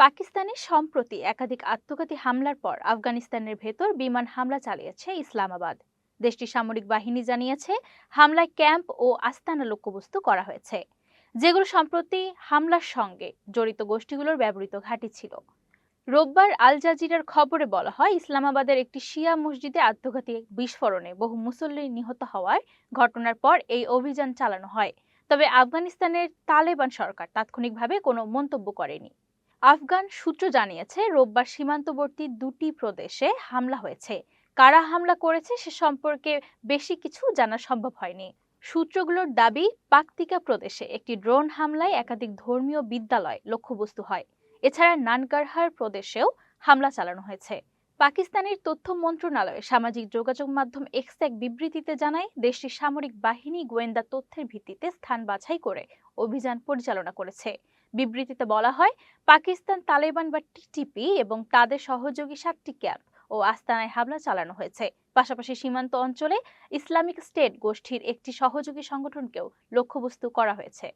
পাকিস্তানে সম্প্রতি একাধিক আত্মঘাতী হামলার পর আফগানিস্তানের ভেতর বিমান হামলা চালিয়েছে ইসলামাবাদ। দেশটির সামরিক বাহিনী জানিয়েছে হামলায় ক্যাম্প ও আস্তানা লক্ষ্যবস্তু করা হয়েছে, যেগুলো সম্প্রতি হামলার সঙ্গে জড়িত গোষ্ঠীগুলোর ব্যবহৃত ঘাঁটি ছিল। রোববার আল জাজিরার খবরে বলা হয়, ইসলামাবাদের একটি শিয়া মসজিদে আত্মঘাতী বিস্ফোরণে বহু মুসল্লি নিহত হওয়ার ঘটনার পর এই অভিযান চালানো হয়। তবে আফগানিস্তানের তালেবান সরকার তাৎক্ষণিকভাবে কোনো মন্তব্য করেনি। আফগান সূত্র জানিয়েছে রোববার সীমান্তবর্তী দুটি প্রদেশে হামলা হয়েছে। কারা হামলা করেছে সে সম্পর্কে বেশি কিছু জানা সম্ভব হয়নি। সূত্রগুলোর দাবি, পাকতিকা প্রদেশে একটি ড্রোন হামলায় একাধিক ধর্মীয় বিদ্যালয় লক্ষ্যবস্তু হয়। এছাড়া নানগারহার প্রদেশেও হামলা চালানো হয়েছে। পাকিস্তানের তথ্য মন্ত্রণালয় সামাজিক যোগাযোগ মাধ্যম এক্স এক বিবৃতিতে জানায়, দেশটির সামরিক বাহিনী গোয়েন্দা তথ্যের ভিত্তিতে স্থান বাছাই করে অভিযান পরিচালনা করেছে। বিবৃতিতে বলা হয়, পাকিস্তান তালেবান বা টিটিপি এবং তাদের সহযোগী 7টি ক্যাম্প ও আস্তানায় হামলা চালানো হয়েছে। পাশাপাশি সীমান্ত অঞ্চলে ইসলামিক স্টেট গোষ্ঠীর একটি সহযোগী সংগঠনকেও লক্ষ্যবস্তু করা হয়েছে।